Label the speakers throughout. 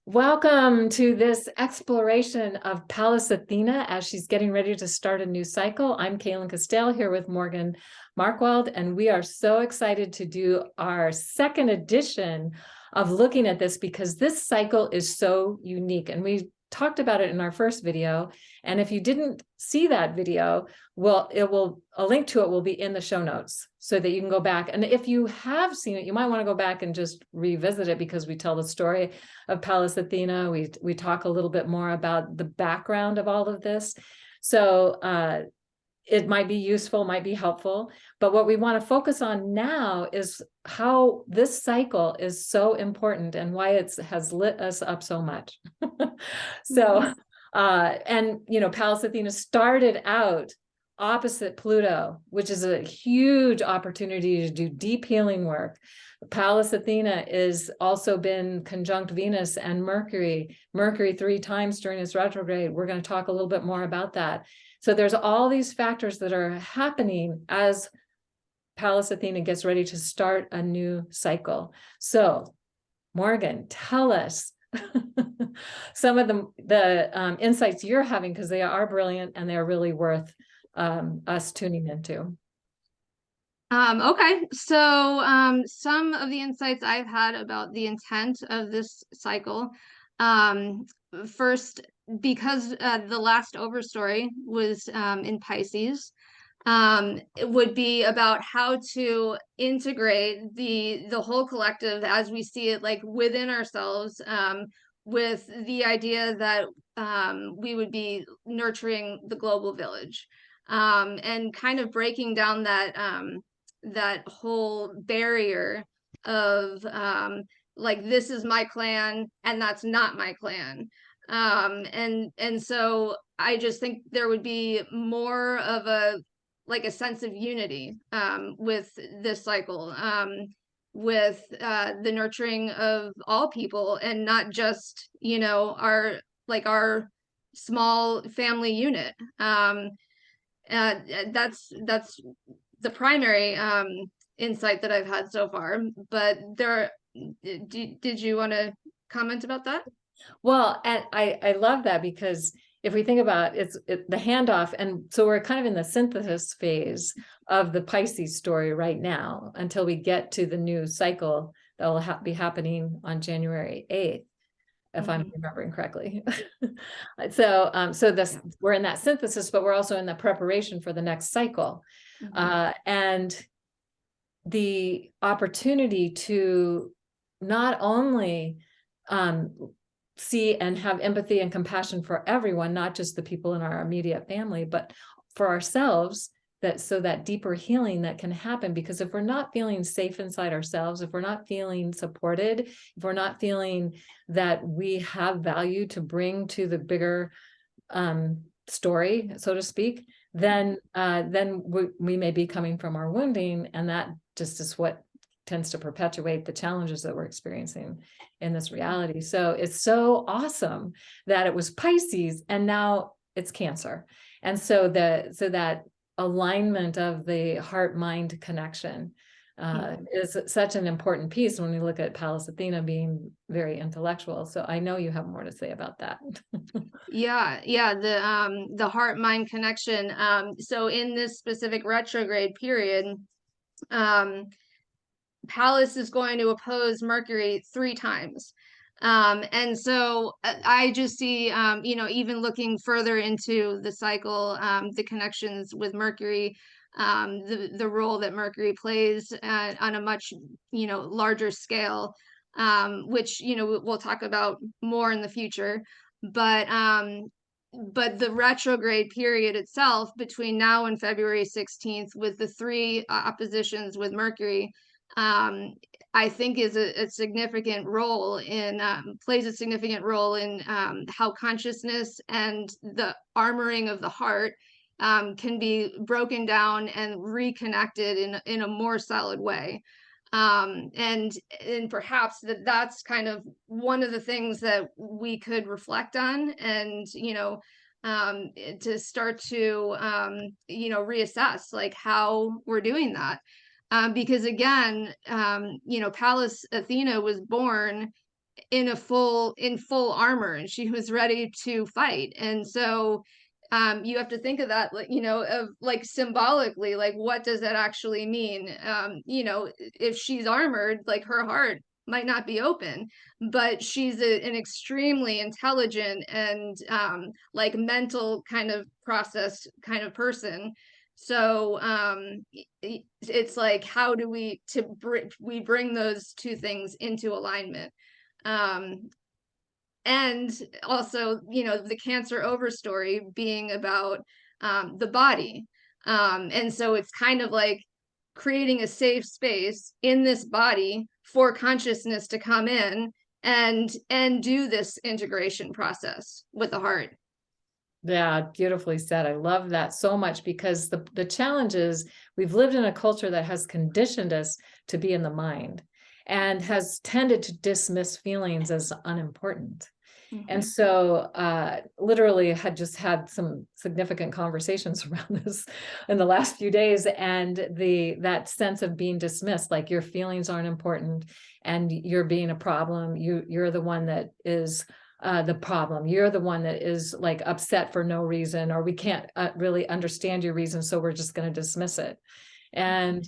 Speaker 1: Welcome to this exploration of Pallas Athena as she's getting ready to start a new cycle. I'm Kaylin Castell here with Morgan Markwald, and we are so excited to do our second edition of looking at this because this cycle is so unique. And we talked about it in our first video. And if you didn't see that video, a link to it will be in the show notes so that you can go back. And if you have seen it, you might want to go back and just revisit it because we tell the story of Pallas Athena. We talk a little bit more about the background of all of this. So it might be useful, might be helpful. But what we want to focus on now is how this cycle is so important and why it has lit us up so much. Pallas Athena started out opposite Pluto, which is a huge opportunity to do deep healing work. Pallas Athena is also been conjunct Venus and Mercury 3 times during its retrograde. We're going to talk a little bit more about that. So there's all these factors that are happening as Pallas Athena gets ready to start a new cycle. So Morgan, tell us some of the insights you're having, because they are brilliant and they're really worth us tuning into.
Speaker 2: Okay, so some of the insights I've had about the intent of this cycle. First, because the last overstory was in Pisces, it would be about how to integrate the whole collective as we see it, like within ourselves, with the idea that we would be nurturing the global village, and kind of breaking down that whole barrier of like, this is my clan and that's not my clan. And so I just think there would be more of a sense of unity with this cycle, with the nurturing of all people, and not just our small family unit. That's the primary insight that I've had so far. But did you want to comment about that?
Speaker 1: Well, and I love that, because if we think about the handoff, and so we're kind of in the synthesis phase of the Pisces story right now until we get to the new cycle that will be happening on January 8th, if I'm remembering correctly. We're in that synthesis, but we're also in the preparation for the next cycle. And the opportunity to not only see and have empathy and compassion for everyone, not just the people in our immediate family, but for ourselves, that deeper healing that can happen. Because if we're not feeling safe inside ourselves, if we're not feeling supported, if we're not feeling that we have value to bring to the bigger story, so to speak, then we may be coming from our wounding, and that just is what tends to perpetuate the challenges that we're experiencing in this reality. So it's so awesome that it was Pisces and now it's Cancer. And so that alignment of the heart-mind connection is such an important piece when we look at Pallas Athena being very intellectual. So I know you have more to say about that.
Speaker 2: Yeah, the heart-mind connection. So in this specific retrograde period, Pallas is going to oppose Mercury 3 times. And so I just see, even looking further into the cycle, the connections with Mercury, the role that Mercury plays on a much, larger scale, which, we'll talk about more in the future. But the retrograde period itself, between now and February 16th, with the 3 oppositions with Mercury, I think is a significant role in plays a significant role in how consciousness and the armoring of the heart can be broken down and reconnected in a more solid way. And perhaps that's kind of one of the things that we could reflect on, and to start to reassess, like, how we're doing that. Because again, Pallas Athena was born in full armor, and she was ready to fight. And so you have to think of that, like, of like symbolically, like what does that actually mean? If she's armored, like her heart might not be open, but she's an extremely intelligent and like mental kind of process kind of person. So it's like, how do we bring those two things into alignment? um and also, the cancer over story being about the body. And so it's kind of like creating a safe space in this body for consciousness to come in and do this integration process with the heart.
Speaker 1: Yeah, beautifully said. I love that so much, because the challenge is we've lived in a culture that has conditioned us to be in the mind and has tended to dismiss feelings as unimportant. And so literally had just had some significant conversations around this in the last few days, and that sense of being dismissed, like your feelings aren't important and you're being a problem. You're the one that is the problem. You're the one that is like upset for no reason, or we can't really understand your reason, so we're just going to dismiss it. And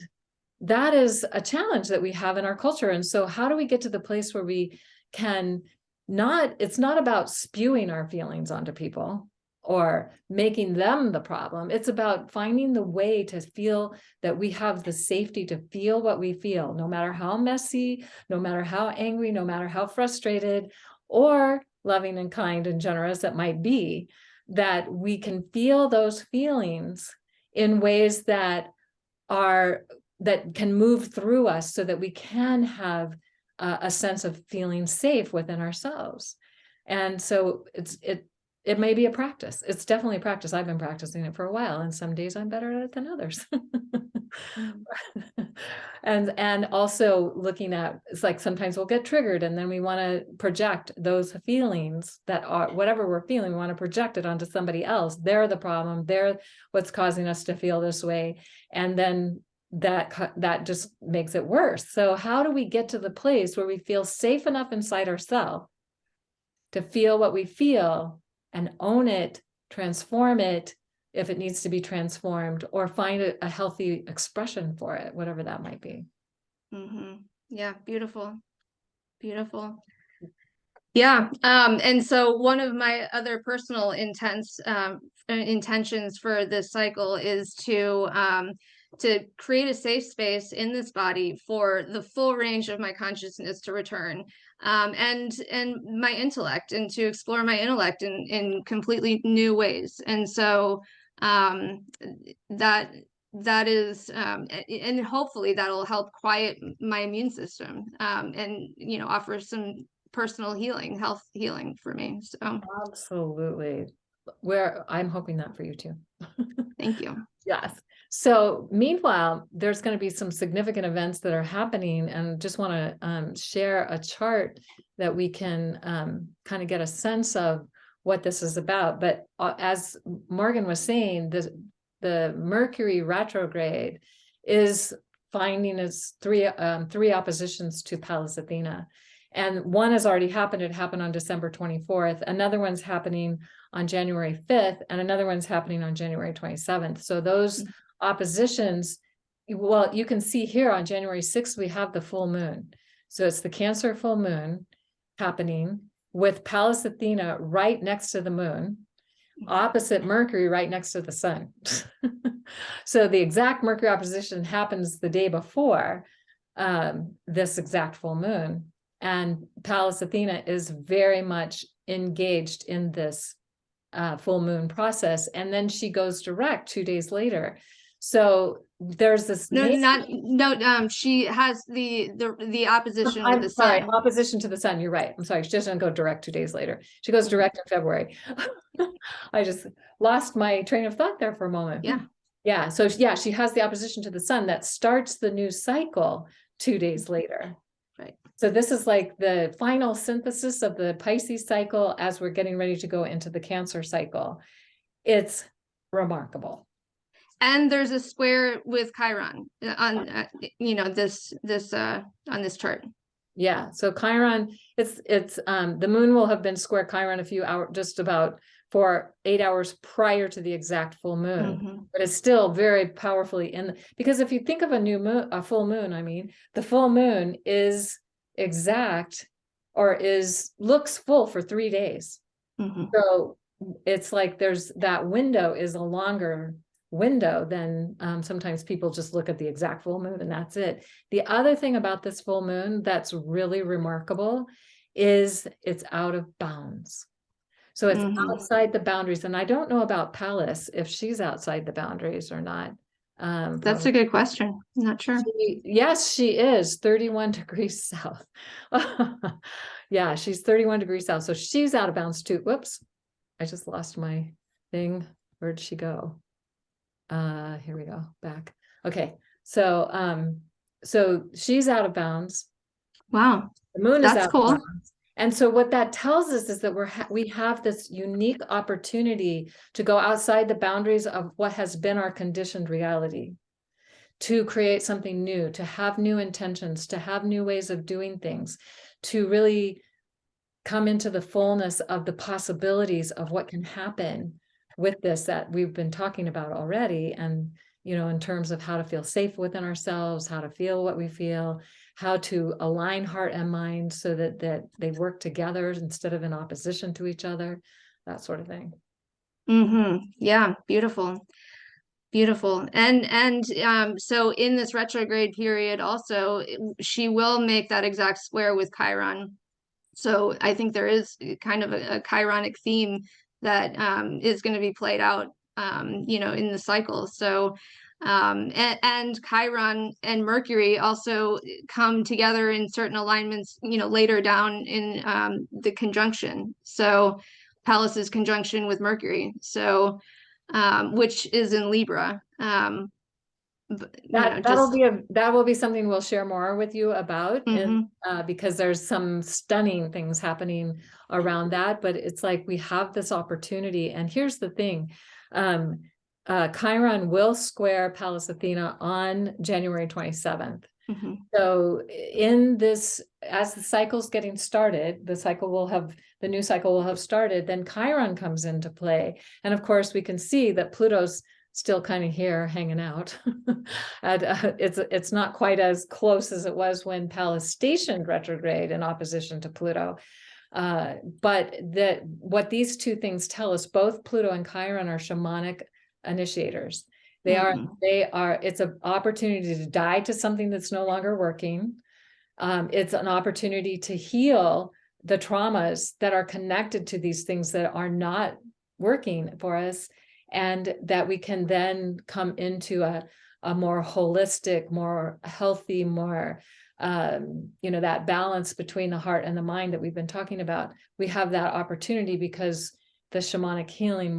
Speaker 1: that is a challenge that we have in our culture. And so how do we get to the place where we can it's not about spewing our feelings onto people or making them the problem. It's about finding the way to feel that we have the safety to feel what we feel, no matter how messy, no matter how angry, no matter how frustrated or loving and kind and generous it might be, that we can feel those feelings in ways that can move through us, so that we can have a sense of feeling safe within ourselves. And so it may be a practice. It's definitely a practice. I've been practicing it for a while, and some days I'm better at it than others. And also looking at, it's like sometimes we'll get triggered, and then we want to project those feelings that are whatever we're feeling, we want to project it onto somebody else. They're the problem. They're what's causing us to feel this way. And then that just makes it worse. So how do we get to the place where we feel safe enough inside ourselves to feel what we feel and own it, transform it if it needs to be transformed, or find a healthy expression for it, whatever that might be.
Speaker 2: Yeah, beautiful. Yeah. And so one of my other personal intentions for this cycle is to create a safe space in this body for the full range of my consciousness to return, and my intellect, and to explore my intellect in completely new ways. And so that is, and hopefully that'll help quiet my immune system, and offer some personal health healing for me. So
Speaker 1: Absolutely. I'm hoping that for you too.
Speaker 2: thank you.
Speaker 1: Yes. So meanwhile, there's going to be some significant events that are happening, and just want to share a chart that we can kind of get a sense of what this is about. But as Morgan was saying, the Mercury retrograde is finding its three oppositions to Pallas Athena. And one has already happened. It happened on December 24th. Another one's happening on January 5th, and another one's happening on January 27th. So those oppositions, well, you can see here on January 6th, we have the full moon. So it's the Cancer full moon happening with Pallas Athena right next to the moon, opposite Mercury right next to the sun. So the exact Mercury opposition happens the day before this exact full moon. And Pallas Athena is very much engaged in this full moon process. And then she goes direct 2 days later. So there's this
Speaker 2: she has the opposition with
Speaker 1: I'm
Speaker 2: the
Speaker 1: sorry,
Speaker 2: sun.
Speaker 1: opposition to the sun. You're right. I'm sorry. She doesn't go direct 2 days later. She goes direct in February. I just lost my train of thought there for a moment. Yeah. So yeah, she has the opposition to the sun that starts the new cycle 2 days later.
Speaker 2: Right.
Speaker 1: So this is like the final synthesis of the Pisces cycle as we're getting ready to go into the Cancer cycle. It's remarkable.
Speaker 2: And there's a square with Chiron on this on this chart.
Speaker 1: Yeah. So Chiron, it's the moon will have been square Chiron a few hours, just about for 8 hours prior to the exact full moon, but it's still very powerfully because if you think of a new moon, a full moon, I mean, the full moon is exact or looks full for 3 days. So it's like there's that window is a longer window than sometimes people just look at the exact full moon and that's it. The other thing about this full moon that's really remarkable is it's out of bounds. So it's outside the boundaries. And I don't know about Pallas, if she's outside the boundaries or not.
Speaker 2: That's a good question. I'm not sure.
Speaker 1: Yes, she is 31 degrees south. Yeah, she's 31 degrees south. So she's out of bounds too. Whoops. I just lost my thing. Where'd she go? Here we go. Back. Okay. So so she's out of bounds.
Speaker 2: Wow.
Speaker 1: The moon is
Speaker 2: That's
Speaker 1: out
Speaker 2: cool.
Speaker 1: of bounds. And so what that tells us is that we have this unique opportunity to go outside the boundaries of what has been our conditioned reality, to create something new, to have new intentions, to have new ways of doing things, to really come into the fullness of the possibilities of what can happen with this that we've been talking about already. And, you know, in terms of how to feel safe within ourselves, how to feel what we feel, how to align heart and mind so that they work together instead of in opposition to each other, that sort of thing.
Speaker 2: Yeah, beautiful. Beautiful. And so in this retrograde period also, she will make that exact square with Chiron. So I think there is kind of a Chironic theme that is going to be played out, you know, in the cycle. So and Chiron and Mercury also come together in certain alignments, you know, later down in the conjunction. So Pallas's conjunction with Mercury. So which is in Libra.
Speaker 1: That will be something we'll share more with you about, and because there's some stunning things happening around that. But it's like we have this opportunity, and here's the thing: Chiron will square Pallas Athena on January 27th. So in this, as the cycle's getting started, the new cycle will have started, then Chiron comes into play. And of course, we can see that Pluto's still kind of here hanging out. And it's not quite as close as it was when Pallas stationed retrograde in opposition to Pluto. But what these two things tell us, both Pluto and Chiron are shamanic initiators. They are, it's an opportunity to die to something that's no longer working. It's an opportunity to heal the traumas that are connected to these things that are not working for us, and that we can then come into a more holistic, more healthy, more, you know, that balance between the heart and the mind that we've been talking about. We have that opportunity because the shamanic healing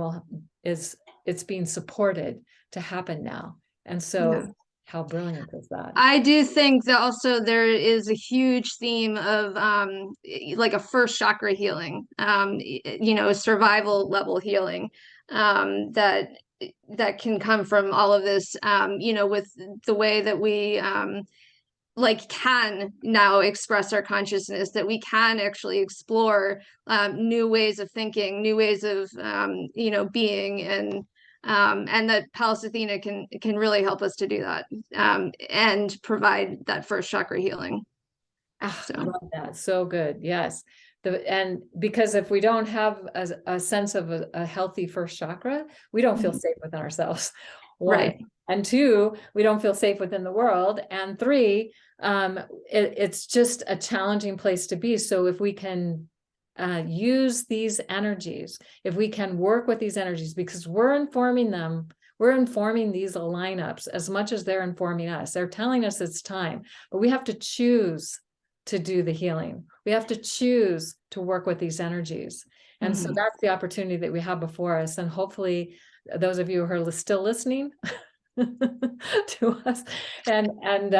Speaker 1: it's being supported to happen now. And so how brilliant is that?
Speaker 2: I do think that also there is a huge theme of like a first chakra healing, you know, survival level healing, that can come from all of this, you know, with the way that we like can now express our consciousness, that we can actually explore new ways of thinking, new ways of you know, being, and that Pallas Athena can really help us to do that, and provide that first chakra healing.
Speaker 1: So. I love that. So good. Yes. And because if we don't have a sense of a healthy first chakra, we don't feel safe within ourselves. One.
Speaker 2: Right.
Speaker 1: And two, we don't feel safe within the world. And three, it's just a challenging place to be. So if we can use these energies, if we can work with these energies, because we're informing them, we're informing these lineups as much as they're informing us. They're telling us it's time, but we have to choose to do the healing. We have to choose to work with these energies. And so that's the opportunity that we have before us. And hopefully those of you who are still listening to us and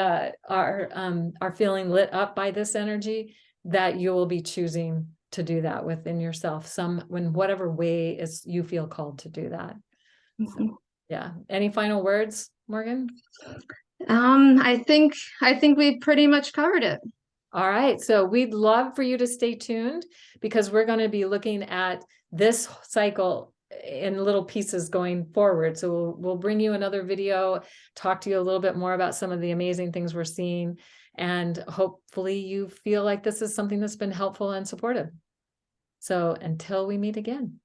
Speaker 1: are feeling lit up by this energy, that you will be choosing to do that within yourself, in whatever way is you feel called to do that. So, yeah. Any final words, Morgan?
Speaker 2: I think we pretty much covered it.
Speaker 1: All right, so we'd love for you to stay tuned because we're going to be looking at this cycle in little pieces going forward. So we'll bring you another video, talk to you a little bit more about some of the amazing things we're seeing, and hopefully you feel like this is something that's been helpful and supportive. So until we meet again.